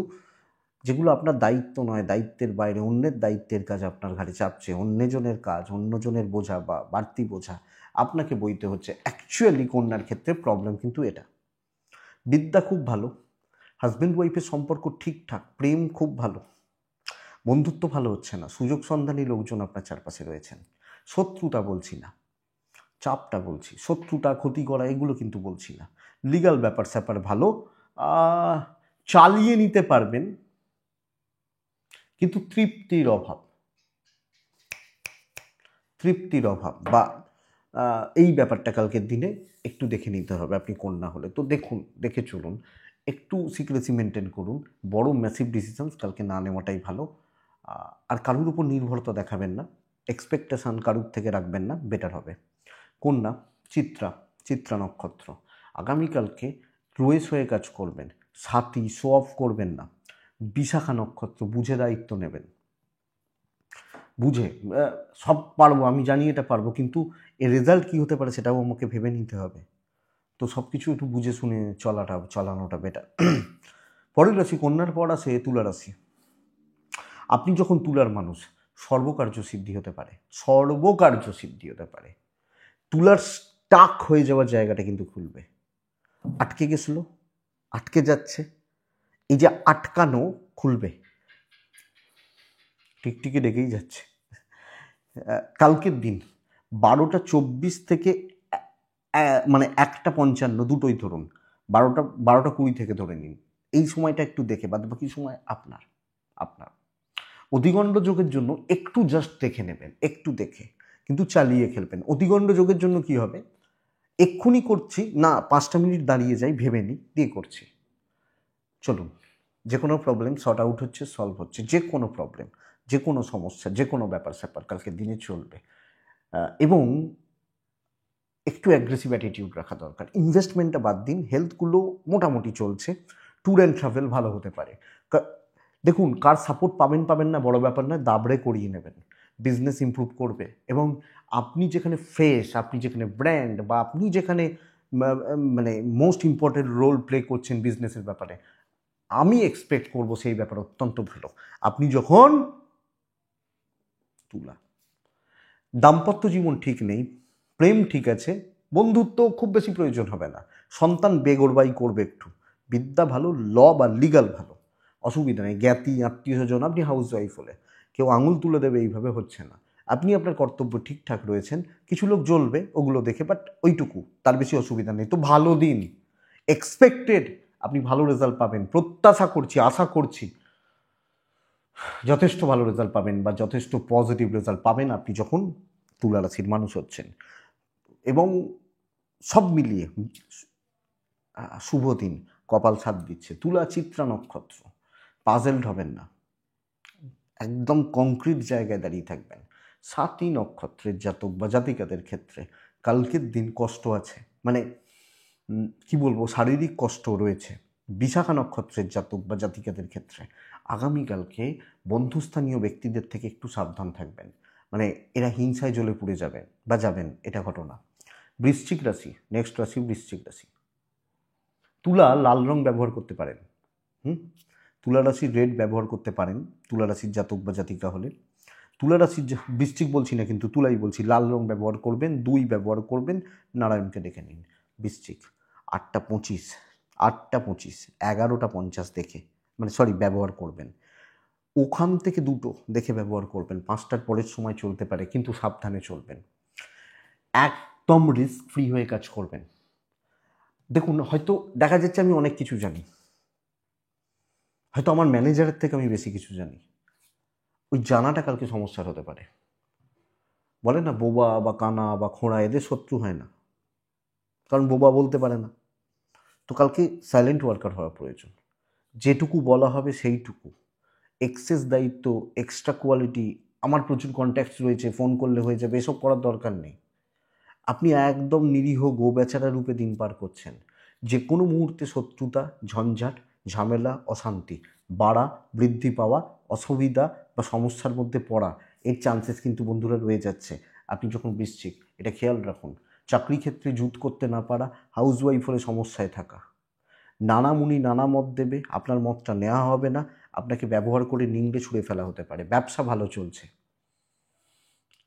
যেগুলো আপনার দায়িত্ব নয়, দায়িত্বের বাইরে অন্যের দায়িত্বের কাজ আপনার ঘাড়ে চাপছে, অন্যজনের কাজ, অন্যজনের বোঝা বা বাড়তি বোঝা আপনাকে বইতে হচ্ছে। অ্যাকচুয়ালি কন্যার ক্ষেত্রে প্রবলেম কিন্তু এটা। বিদ্যা খুব ভালো, হাজব্যান্ড ওয়াইফের সম্পর্ক ঠিকঠাক, প্রেম খুব ভালো, বন্ধুত্ব ভালো হচ্ছে না, সুযোগ সন্ধানী লোকজন আপনার চারপাশে রয়েছেন। শত্রুতা বলছি না, চাপটা বলছি, শত্রুতা, ক্ষতি করা এগুলো কিন্তু বলছি না। লিগ্যাল ব্যাপার স্যাপার ভালো, চালিয়ে নিতে পারবেন, কিন্তু তৃপ্তির অভাব। তৃপ্তির অভাব বা এই ব্যাপারটা কালকের দিনে একটু দেখে নিতে হবে আপনি কন্যা হলে। তো দেখুন, দেখে চলুন, একটু সিক্রেসি মেনটেন করুন। বড় ম্যাসিভ ডিসিশনস কালকে না নেওয়াটাই ভালো। আর কারুর উপর নির্ভরতা দেখাবেন না, এক্সপেকটেশন কারুর থেকে রাখবেন না, বেটার হবে। কন্যা, চিত্রা নক্ষত্র, আগামীকালকে রয়েস হয়ে কাজ করবেন, সাথী শো অফ করবেন না। বিশাখা নক্ষত্র, বুঝে দায়িত্ব নেবেন, বুঝে সব পারবো, আমি জানি এটা পারবো, কিন্তু এর রেজাল্ট কী হতে পারে সেটাও আমাকে ভেবে নিতে হবে। তো সব কিছু একটু বুঝে শুনে চালানোটা বেটার। পরের রাশি, কন্যার পর আসে তুলা রাশি। আপনি যখন তুলার মানুষ, সর্বকার্য সিদ্ধি হতে পারে, সর্বকার্য সিদ্ধি হতে পারে। তুলার স্টাক হয়ে যাওয়ার জায়গাটা কিন্তু খুলবে। আটকে গেছিল, আটকে যাচ্ছে, এই যে আটকানো খুলবে, টিকটিকি ডেকেই যাচ্ছে। কালকের দিন 12:24 থেকে মানে 1:55, দুটোই ধরুন, 12:20 থেকে ধরে নিন, এই সময়টা একটু দেখে, বাদ বাকি সময় আপনার আপনার অধিগণ্ড যোগের জন্য একটু জাস্ট দেখে নেবেন, একটু দেখে, কিন্তু চালিয়ে খেলবেন। অধিগণ্ড যোগের জন্য কি হবে, এক্ষুনি করছি না, 5টা মিনিট দাঁড়িয়ে যাই, ভেবে নিই, দিয়ে করছি। চলুন, যে কোনো প্রবলেম সর্ট আউট হচ্ছে, সলভ হচ্ছে, যে কোনো প্রবলেম, যে কোনো সমস্যা, যে কোনো ব্যাপার স্যাপার কালকের দিনে চলবে। এবং একটু অ্যাগ্রেসিভ অ্যাটিটিউড রাখা দরকার। ইনভেস্টমেন্টটা বাদ দিন, হেলথগুলো মোটামুটি চলছে, ট্যুর অ্যান্ড ট্রাভেল ভালো হতে পারে। দেখুন, কার সাপোর্ট পাবেন না বড় ব্যাপার নয়, দাবড়ে করিয়ে নেবেন, বিজনেস ইমপ্রুভ করবে। এবং আপনি যেখানে ফেস, আপনি যেখানে ব্র্যান্ড, বা আপনি যেখানে মানে মোস্ট ইম্পর্টেন্ট রোল প্লে করছেন বিজনেসের ব্যাপারে, আমি এক্সপেক্ট করব সেই ব্যাপার অত্যন্ত ভালো। আপনি যখন তুলা, দাম্পত্য জীবন ঠিক নেই, প্রেম ঠিক আছে, বন্ধুত্ব খুব বেশি প্রয়োজন হবে না, সন্তান বেগরবাই করবে একটু, বিদ্যা ভালো, ল বা লিগাল ভালো, অসুবিধা নেই, জ্ঞাতি আত্মীয় স্বজন, আপনি হাউস ওয়াইফ হলে কেউ আঙুল তুলে দেবে এইভাবে হচ্ছে না, আপনি আপনার কর্তব্য ঠিকঠাক রয়েছেন। কিছু লোক জ্বলবে ওগুলো দেখে, বাট ওইটুকু, তার বেশি অসুবিধা নেই। তো ভালো দিন, এক্সপেক্টেড আপনি ভালো রেজাল্ট পাবেন, প্রত্যাশা করছি, আশা করছি যথেষ্ট ভালো রেজাল্ট পাবেন বা যথেষ্ট পজিটিভ রেজাল্ট পাবেন আপনি যখন তুলা রাশির মানুষ হচ্ছেন। এবং সব মিলিয়ে শুভ দিন, কপাল সাথ দিচ্ছে। তুলা, চিত্রা নক্ষত্র, পাজেলড হবেন না, একদম কংক্রিট জায়গায় দাঁড়িয়ে থাকবেন। 7ই নক্ষত্রের জাতক বা জাতিকাদের ক্ষেত্রে কালকের দিন কষ্ট আছে, মানে কি বলবো, শারীরিক কষ্ট রয়েছে। বিশাখা নক্ষত্রের জাতক বা জাতিকাদের ক্ষেত্রে আগামীকালকে বন্ধুস্থানীয় ব্যক্তিদের থেকে একটু সাবধান থাকবেন, মানে এরা হিংসায় জ্বলে পুড়ে যাবেন বা যাবেন, এটা ঘটনা। বৃশ্চিক রাশি, নেক্সট রাশি বৃশ্চিক রাশি। তুলা লাল রং ব্যবহার করতে পারেন, তুলা রাশির রেড ব্যবহার করতে পারেন তুলা রাশির জাতক বা জাতিকা হলে। তুলা রাশির, বৃশ্চিক বলছি না কিন্তু, তুলাই বলছি, লাল রং ব্যবহার করবেন, 2 ব্যবহার করবেন, নারায়ণকে ডেকে নিন। বৃশ্চিক 8:25, 8:25, 11:50 দেখে, মানে সরি, ব্যবহার করবেন। ওখান থেকে 2টো দেখে ব্যবহার করবেন, 5টার পরের সময় চলতে পারে, কিন্তু সাবধানে চলবেন। একদম রিস্ক ফ্রি হয়ে কাজ করবেন। দেখুন, হয়তো দেখা যাচ্ছে আমি অনেক কিছু জানি, হয়তো আমার ম্যানেজারের থেকে আমি বেশি কিছু জানি, ওই জানাটা কালকে সমস্যার হতে পারে। বলে না, বোবা বা কানা বা খোঁড়া এদের শত্রু হয় না, কারণ বোবা বলতে পারে না। তো কালকে সাইলেন্ট ওয়ার্কার হওয়া প্রয়োজন, যেটুকু বলা হবে সেইটুকু। এক্সেস দায়িত্ব, এক্সট্রা কোয়ালিটি, আমার প্রচুর কন্ট্যাক্টস রয়েছে, ফোন করলে হয়ে যাবে, এসব করার দরকার নেই। আপনি একদম নিরীহ গোবেচারা রূপে দিন পার করছেন। যে কোনো মুহূর্তে শত্রুতা, ঝঞ্ঝাট, ঝামেলা, অশান্তি বাড়া, বৃদ্ধি পাওয়া, অসুবিধা বা সমস্যার মধ্যে পড়া, এর চান্সেস কিন্তু বন্ধুরা রয়ে যাচ্ছে আপনি যখন বৃশ্চিক, এটা খেয়াল রাখুন। চাকরি ক্ষেত্রে জুত করতে না পারা, হাউস ওয়াইফ হলে সমস্যায় থাকা, নানা মুনি নানা মত দেবে, আপনার মতটা নেওয়া হবে না, আপনাকে ব্যবহার করে নিংড়ে ছুঁড়ে ফেলা হতে পারে। ব্যবসা ভালো চলছে,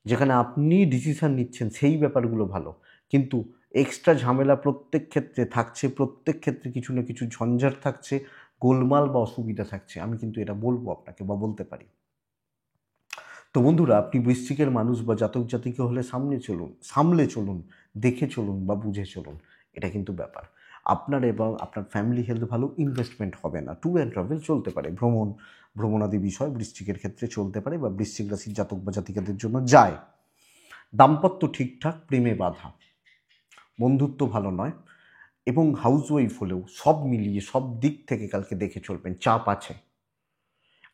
যেখানে আপনি ডিসিশন নিচ্ছেন সেই ব্যাপারগুলো ভালো, কিন্তু এক্সট্রা ঝামেলা প্রত্যেক ক্ষেত্রে থাকছে, প্রত্যেক ক্ষেত্রে কিছু না কিছু ঝঞ্ঝাট থাকছে, গোলমাল বা অসুবিধা থাকছে, আমি কিন্তু এটা বলবো আপনাকে বা বলতে পারি। তো বন্ধুরা, আপনি বৃশ্চিকের মানুষ বা জাতক জাতিকা হলে সামলে চলুন, দেখে চলুন বা বুঝে চলুন, এটা কিন্তু ব্যাপার। আপনার এবং আপনার ফ্যামিলি হেলথ ভালো, ইনভেস্টমেন্ট হবে না, ট্যুর অ্যান্ড ট্রাভেল চলতে পারে, ভ্রমণাদি বিষয় বৃশ্চিকের ক্ষেত্রে চলতে পারে বা বৃশ্চিক রাশির জাতক বা জাতিকাদের জন্য যায়। দাম্পত্য ঠিকঠাক, প্রেমে বাধা, বন্ধুত্ব ভালো নয়, এবং হাউসওয়াইফ হলেও সব মিলিয়ে সব দিক থেকে কালকে দেখে চলবেন। চাপ আছে,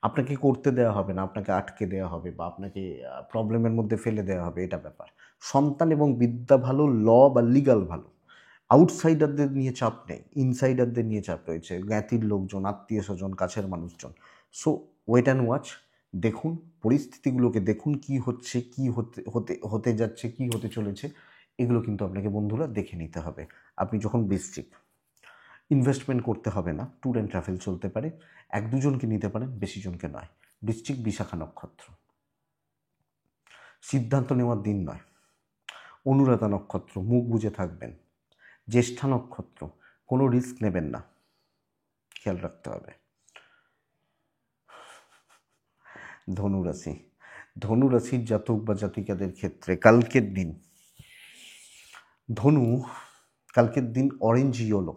আপনাকে করতে দেওয়া হবে না, আপনাকে আটকে দেওয়া হবে বা আপনাকে প্রবলেমের মধ্যে ফেলে দেওয়া হবে, এটা ব্যাপার। সন্তান এবং বিদ্যা ভালো, ল বা লিগাল ভালো। আউটসাইডারদের নিয়ে চাপ নেই, ইনসাইডারদের নিয়ে চাপ রয়েছে, জ্ঞাতির লোকজন, আত্মীয় স্বজন, কাছের মানুষজন। সো ওয়েট অ্যান্ড ওয়াচ, দেখুন পরিস্থিতিগুলোকে, দেখুন কি হচ্ছে, কি হতে হতে হতে যাচ্ছে, কি হতে চলেছে, এগুলো কিন্তু আপনাকে বন্ধুরা দেখে নিতে হবে। আপনি যখন বৃশ্চিক, ইনভেস্টমেন্ট করতে হবে না, ট্যুর অ্যান্ড ট্রাভেল চলতে পারে, এক দুজনকে নিতে পারেন, বেশি জনকে নয়। বৃশ্চিক বিশাখা নক্ষত্র, সিদ্ধান্ত নেওয়ার দিন নয়। অনুরাধা নক্ষত্র, মুখ বুজে থাকবেন। জ্যেষ্ঠা নক্ষত্র, কোনো রিস্ক নেবেন না, খেয়াল রাখতে হবে। ধনুরাশি, ধনুরাশির জাতক বা জাতিকাদের ক্ষেত্রে কালকের দিন, ধনু, কালকের দিন অরেঞ্জ ইয়েলো।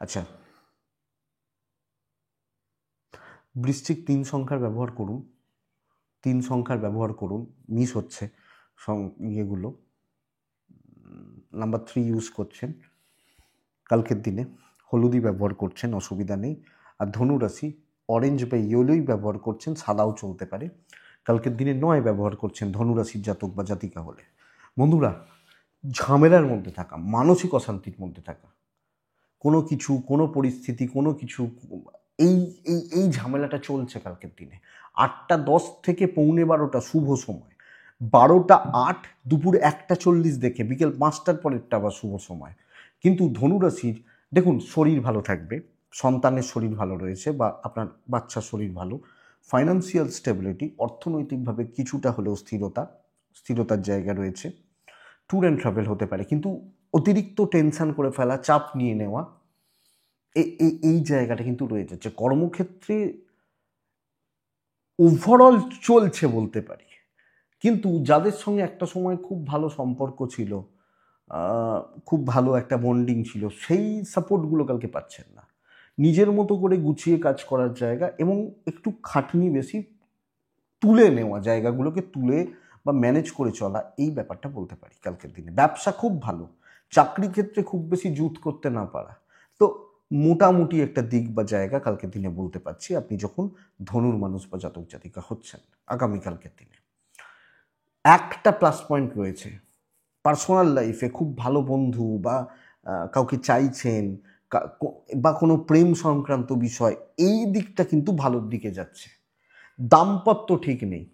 আচ্ছা, বৃশ্চিক 3 সংখ্যার ব্যবহার করুন, 3 সংখ্যার ব্যবহার করুন, মিস হচ্ছে ইয়েগুলো, নাম্বার 3 ইউজ করছেন কালকের দিনে, হলুদই ব্যবহার করছেন, অসুবিধা নেই। আর ধনুরাশি অরেঞ্জ বা ইয়েলোই ব্যবহার করছেন, সাদাও চলতে পারে। কালকের দিনে 9 ব্যবহার করছেন ধনুরাশির জাতক বা জাতিকা হলে। বন্ধুরা, ঝামেলার মধ্যে থাকা, মানসিক অশান্তির মধ্যে থাকা, কোনো কিছু, কোনো পরিস্থিতি, কোনো কিছু, এই এই এই ঝামেলাটা চলছে কালকের দিনে। 8টা 10 থেকে 11:45 শুভ সময়, 12টা 8 দুপুর 1টা 40 দেখে বিকেল 5টার পরেরটা আবার শুভ সময়। কিন্তু ধনুরাশির দেখুন, শরীর ভালো থাকবে, সন্তানের শরীর ভালো রয়েছে বা আপনার বাচ্চার শরীর ভালো, ফাইন্যান্সিয়াল স্টেবিলিটি, অর্থনৈতিকভাবে কিছুটা হলেও স্থিরতার জায়গা রয়েছে। ট্যুর অ্যান্ড ট্রাভেল হতে পারে, কিন্তু অতিরিক্ত টেনশন করে ফেলা, চাপ নিয়ে নেওয়া, এই জায়গাটা কিন্তু রয়ে যাচ্ছে। কর্মক্ষেত্রে ওভারঅল চলছে বলতে পারি, কিন্তু যাদের সঙ্গে একটা সময় খুব ভালো সম্পর্ক ছিল, খুব ভালো একটা বন্ডিং ছিল, সেই সাপোর্টগুলো কালকে পাচ্ছেন না। নিজের মতো করে গুছিয়ে কাজ করার জায়গা এবং একটু খাটনি বেশি, তুলে নেওয়া জায়গাগুলোকে তুলে বা ম্যানেজ করে চলা, এই ব্যাপারটা বলতে পারি কালকের দিনে। ব্যবসা খুব ভালো, চাকরি ক্ষেত্রে খুব বেশি জুত করতে না পারা, তো মোটামুটি একটা দিক বা জায়গা কালকের দিনে বলতে পারছি, আপনি যখন ধনুর মানুষ বা জাতক জাতিকা হচ্ছেন। আগামীকালকের দিনে একটা প্লাস পয়েন্ট রয়েছে, পার্সোনাল লাইফে খুব ভালো বন্ধু বা কাউকে চাইছেন, বা কোনো প্রেম সংক্রান্ত বিষয়, এই দিকটা কিন্তু ভালোর দিকে যাচ্ছে। দাম্পত্য ঠিক নেই,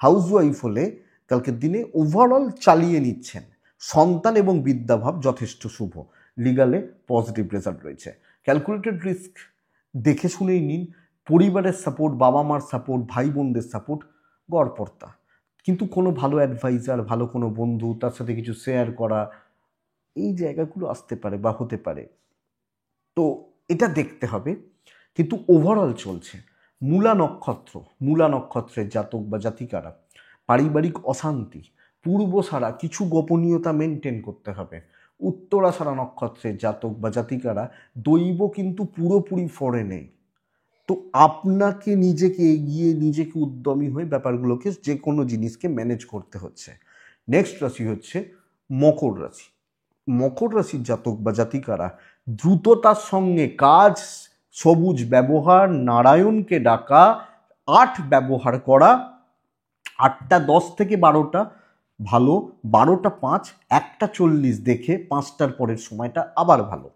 হাউসওয়াইফ হলে কালকের দিনে ওভারঅল চালিয়ে নিচ্ছেন। সন্তান এবং বিদ্যাভাব যথেষ্ট শুভ, লিগালে পজিটিভ রেজাল্ট রয়েছে। ক্যালকুলেটেড রিস্ক দেখে শুনেই নিন, পরিবারের সাপোর্ট, বাবা মার সাপোর্ট, ভাই বোনদের সাপোর্ট, গড়পড়তা। কিন্তু কোনো ভালো অ্যাডভাইজার, ভালো কোনো বন্ধু, তার সাথে কিছু শেয়ার করা, এই জায়গাগুলো আসতে পারে বা হতে পারে, তো এটা দেখতে হবে। কিন্তু ওভারঅল চলছে। মূলা নক্ষত্র, মূলা নক্ষত্রের জাতক বা জাতিকারা, পারিবারিক অশান্তি, পূর্বসারা কিছু গোপনীয়তা মেনটেন করতে হবে। উত্তরাষাঢ়া নক্ষত্রের জাতক বা জাতিকারা, দৈব কিন্তু পুরোপুরি ফরে নেই, তো আপনাকে নিজেকে এগিয়ে, নিজেকে উদ্যমী হয়ে ব্যাপারগুলোকে, যে কোনো জিনিসকে ম্যানেজ করতে হচ্ছে। নেক্সট রাশি হচ্ছে মকর রাশি। মকর রাশির জাতক বা জাতিকারা, দ্রুততার সঙ্গে কাজ, সবুজ ব্যবহার, নারায়ণকে ডাকা, 8 ব্যবহার করা, 8টা 10 থেকে 12টা ভালো, 12টা 5, 1টা 40 দেখে 5টার পরের সময়টা আবার ভালো।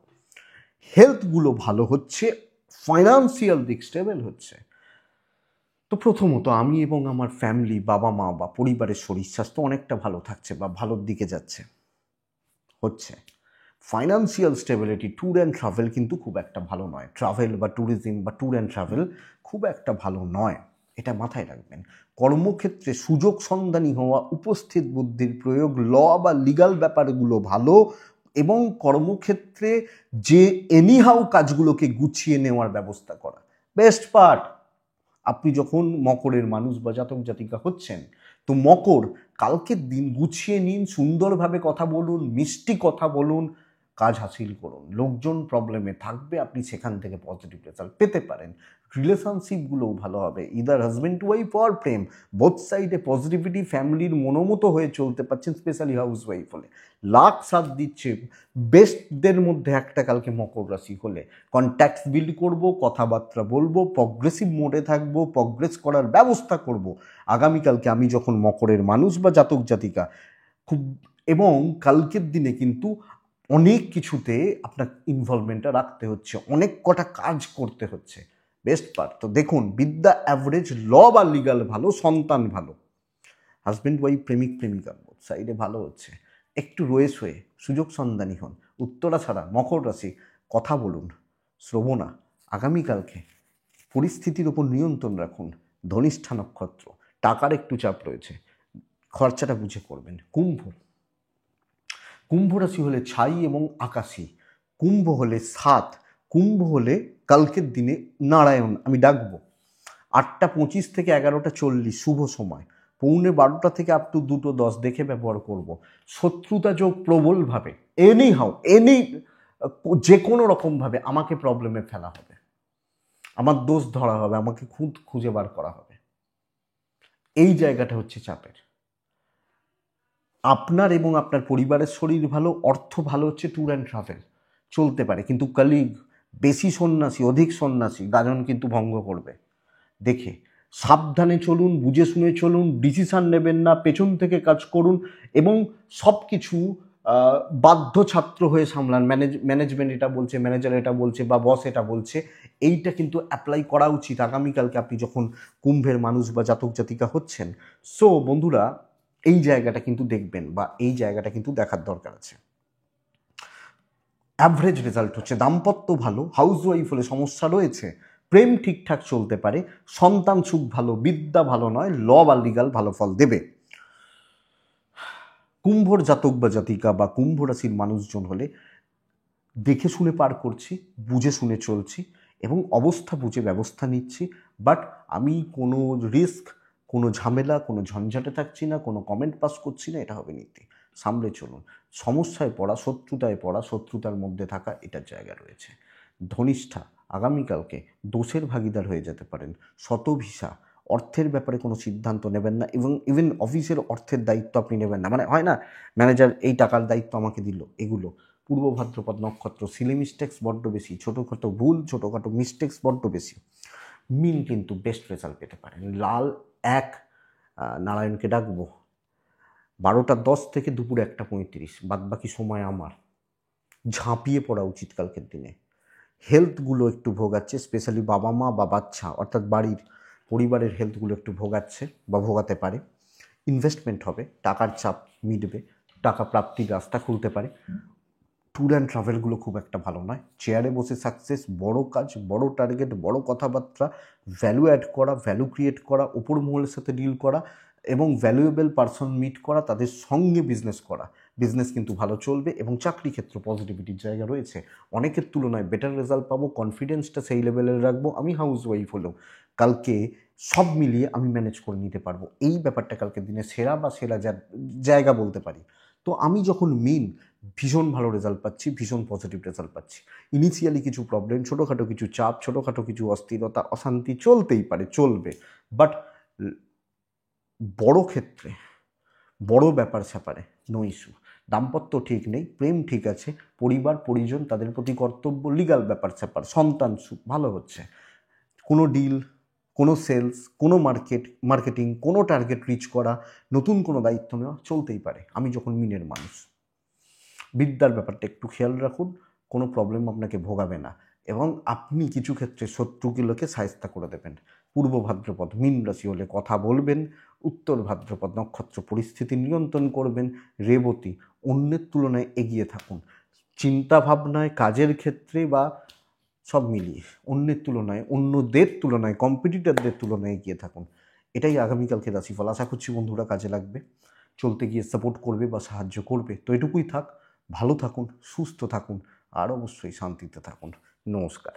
হেলথগুলো ভালো হচ্ছে, ফাইন্যান্সিয়াল দিক স্টেবল হচ্ছে। তো প্রথমত আমি এবং আমার ফ্যামিলি, বাবা মা বা পরিবারের শরীর স্বাস্থ্য অনেকটা ভালো থাকছে বা ভালোর দিকে যাচ্ছে হচ্ছে। Financial stability, tour and travel কিন্তু খুব একটা ভালো নয়। ট্রাভেল বা ট্যুরিজম বা ট্যুর অ্যান্ড ট্রাভেল খুব একটা ভালো নয়, এটা মাথায় রাখবেন। কর্মক্ষেত্রে সুযোগ সন্ধানী হওয়া, উপস্থিত বুদ্ধির প্রয়োগ, ল বা লিগাল ব্যাপারগুলো ভালো, এবং কর্মক্ষেত্রে যে এনিহাউ কাজগুলোকে গুছিয়ে নেওয়ার ব্যবস্থা করা, বেস্ট পার্ট। আপনি যখন মকরের মানুষ বা জাতক জাতিকা হচ্ছেন, তো মকর, কালকের দিন গুছিয়ে নিন, সুন্দরভাবে কথা বলুন, মিষ্টি কথা বলুন, কাজ হাসিল করুন, লোকজন প্রবলেমে থাকবে, আপনি সেখান থেকে পজিটিভ রেজাল্ট পেতে পারেন। রিলেশনশিপগুলোও ভালো হবে, either husband wife or Prem, both সাইডে পজিটিভিটি, ফ্যামিলির মনোমতো হয়ে চলতে পারছেন, স্পেশালি হাউস ওয়াইফ হলে লাখ সাথ দিচ্ছে। বেস্টদের মধ্যে একটা কালকে মকর রাশি হলে কন্ট্যাক্টস বিল্ড করব, কথাবার্তা বলবো, প্রগ্রেসিভ মোডে থাকবো, প্রগ্রেস করার ব্যবস্থা করব। আগামীকালকে আমি যখন মকরের মানুষ বা জাতক জাতিকা খুব, এবং কালকের দিনে কিন্তু অনেক কিছুতে আপনার ইনভলভমেন্টটা রাখতে হচ্ছে, অনেক কটা কাজ করতে হচ্ছে। বেস্ট পার্ট তো দেখুন, বিদ্যা অ্যাভারেজ, ল বা লিগাল ভালো, সন্তান ভালো, হাজব্যান্ড ওয়াইফ প্রেমিক প্রেমিকা সাইডে ভালো হচ্ছে। একটু রয়েস হয়ে সুযোগ সন্ধানী হন। উত্তরা ছাড়া মকর রাশি, কথা বলুন, শ্রবণা আগামীকালকে পরিস্থিতির ওপর নিয়ন্ত্রণ রাখুন। ধনিষ্ঠা নক্ষত্র, টাকার একটু চাপ রয়েছে, খরচাটা বুঝে করবেন। কুম্ভ রাশি হলে ছাই এবং আকাশী, কুম্ভ হলে সাত, কুম্ভ হলে কালকের দিনে নারায়ণ আমি ডাকবো। 8:25 থেকে 11:40 শুভ সময়, 11:15 থেকে আপ টু 2:10 দেখে ব্যবহার করব। শত্রুতা যোগ প্রবলভাবে, যে কোনো রকমভাবে আমাকে প্রবলেমে ফেলা হবে, আমার দোষ ধরা হবে, আমাকে খুঁজে বার করা হবে। এই জায়গাটা হচ্ছে চাপের। আপনার এবং আপনার পরিবারের শরীর ভালো, অর্থ ভালো হচ্ছে, ট্যুর অ্যান্ড ট্রাভেল চলতে পারে, কিন্তু কলিগ বেশি সন্ন্যাসী, অধিক সন্ন্যাসী গাজন কিন্তু ভঙ্গ করবে। দেখে সাবধানে চলুন, বুঝে শুনে চলুন, ডিসিশান নেবেন না, পেছন থেকে কাজ করুন এবং সব কিছু বাধ্য ছাত্র হয়ে সামলান। ম্যানেজমেন্ট এটা বলছে, ম্যানেজার এটা বলছে, বা বস এটা বলছে, এইটা কিন্তু অ্যাপ্লাই করা উচিত আগামীকালকে আপনি যখন কুম্ভের মানুষ বা জাতক জাতিকা হচ্ছেন। সো বন্ধুরা, এই জায়গাটা কিন্তু দেখবেন বা এই জায়গাটা কিন্তু দেখার দরকার আছে। অ্যাভারেজ রেজাল্ট হচ্ছে, দাম্পত্য ভালো, হাউস ওয়াইফ হলে সমস্যা রয়েছে, প্রেম ঠিকঠাক চলতে পারে, সন্তান সুখ ভালো, বিদ্যা ভালো নয়, ল বা লিগাল ভালো ফল দেবে। কুম্ভর জাতক বা জাতিকা বা কুম্ভ রাশির মানুষজন হলে দেখে শুনে পার করছি, বুঝে শুনে চলছি এবং অবস্থা বুঝে ব্যবস্থা নিচ্ছি। বাট আমি কোনো রিস্ক, কোনো ঝামেলা, কোনো ঝঞ্ঝাটে থাকছি না, কোনো কমেন্ট পাস করছি না, এটা হবে নীতি। সামলে চলুন। সমস্যায় পড়া, শত্রুতায় পড়া, শত্রুতার মধ্যে থাকা, এটার জায়গা রয়েছে। ধনিষ্ঠা আগামীকালকে দোষের ভাগিদার হয়ে যেতে পারেন। শতভিসা, অর্থের ব্যাপারে কোনো সিদ্ধান্ত নেবেন না এবং ইভেন অফিসের অর্থের দায়িত্ব আপনি নেবেন না। মানে হয় না, ম্যানেজার এই টাকার দায়িত্ব আমাকে দিল, এগুলো পূর্ব ভাদ্রপদ নক্ষত্র, সিলি মিস্টেক্স বড্ড বেশি, ছোটোখাটো ভুল, ছোটোখাটো মিস্টেক্স বড্ড বেশি। মিন কিন্তু বেস্ট রেজাল্ট পেতে পারেন। লাল 1 নারায়ণকে ডাকবো। 12:10 থেকে দুপুর 1:35, বাদবাকি সময় আমার ঝাঁপিয়ে পড়া উচিত কালকের দিনে। হেলথগুলো একটু ভোগাচ্ছে, স্পেশালি বাবা মা বা বাচ্চা অর্থাৎ বাড়ির পরিবারের হেলথগুলো একটু ভোগাচ্ছে বা ভোগাতে পারে। ইনভেস্টমেন্ট হবে, টাকার চাপ মিটবে, টাকা প্রাপ্তির রাস্তা খুলতে পারে। ট্যুর অ্যান্ড ট্রাভেলগুলো খুব একটা ভালো নয়। চেয়ারে বসে সাকসেস, বড় কাজ, বড় টার্গেট, বড় কথাবার্তা, ভ্যালু অ্যাড করা, ভ্যালু ক্রিয়েট করা, ওপর মহলের সাথে ডিল করা এবং ভ্যালুয়েবল পারসন মিট করা, তাদের সঙ্গে বিজনেস করা। বিজনেস কিন্তু ভালো চলবে এবং চাকরি ক্ষেত্র পজিটিভিটির জায়গা রয়েছে। অনেকের তুলনায় বেটার রেজাল্ট পাবো, কনফিডেন্সটা সেই লেভেলের রাখবো। আমি হাউস ওয়াইফ হলেও কালকে সব মিলিয়ে আমি ম্যানেজ করে নিতে পারবো। এই ব্যাপারটা কালকের দিনে সেরা বা সেরা জায়গা বলতে পারি। তো আমি যখন ভীষণ ভালো রেজাল্ট পাচ্ছি, ভীষণ পজিটিভ রেজাল্ট পাচ্ছি। ইনিশিয়ালি কিছু প্রবলেম, ছোটোখাটো কিছু চাপ, ছোটোখাটো কিছু অস্থিরতা, অশান্তি চলতেই পারে, চলবে। বাট বড় ক্ষেত্রে, বড় ব্যাপার স্যাপারে নো ইস্যু। দাম্পত্য ঠিক নেই, প্রেম ঠিক আছে, পরিবার পরিজন তাদের প্রতি কর্তব্য, লিগাল ব্যাপার স্যাপার, সন্তান সুখ ভালো হচ্ছে। কোনো ডিল, কোনো সেলস, কোনো মার্কেটিং, কোনো টার্গেট রিচ করা, নতুন কোনো দায়িত্ব নেওয়া চলতেই পারে আমি যখন মিনের মানুষ। বিদ্যার ব্যাপারটা একটু খেয়াল রাখুন, কোনো প্রবলেম আপনাকে ভোগাবে না এবং আপনি কিছু ক্ষেত্রে শত্রুগুলোকে সায়স্তা করে দেবেন। পূর্ব ভাদ্রপদ মীন রাশি হলে কথা বলবেন, উত্তর ভাদ্রপদ নক্ষত্র পরিস্থিতি নিয়ন্ত্রণ করবেন। রেবতী অন্যের তুলনায় এগিয়ে থাকুন, চিন্তা ভাবনায়, কাজের ক্ষেত্রে বা সব মিলিয়ে অন্যের তুলনায়, অন্যদের তুলনায়, কম্পিটিটরদের তুলনায় এগিয়ে থাকুন। এটাই আগামীকালকে রাশিফল। আশা করছি বন্ধুরা কাজে লাগবে, চলতে গিয়ে সাপোর্ট করবে বা সাহায্য করবে। তো এটুকুই থাক, ভালো থাকুন, সুস্থ থাকুন আর অবশ্যই শান্তিতে থাকুন। নমস্কার।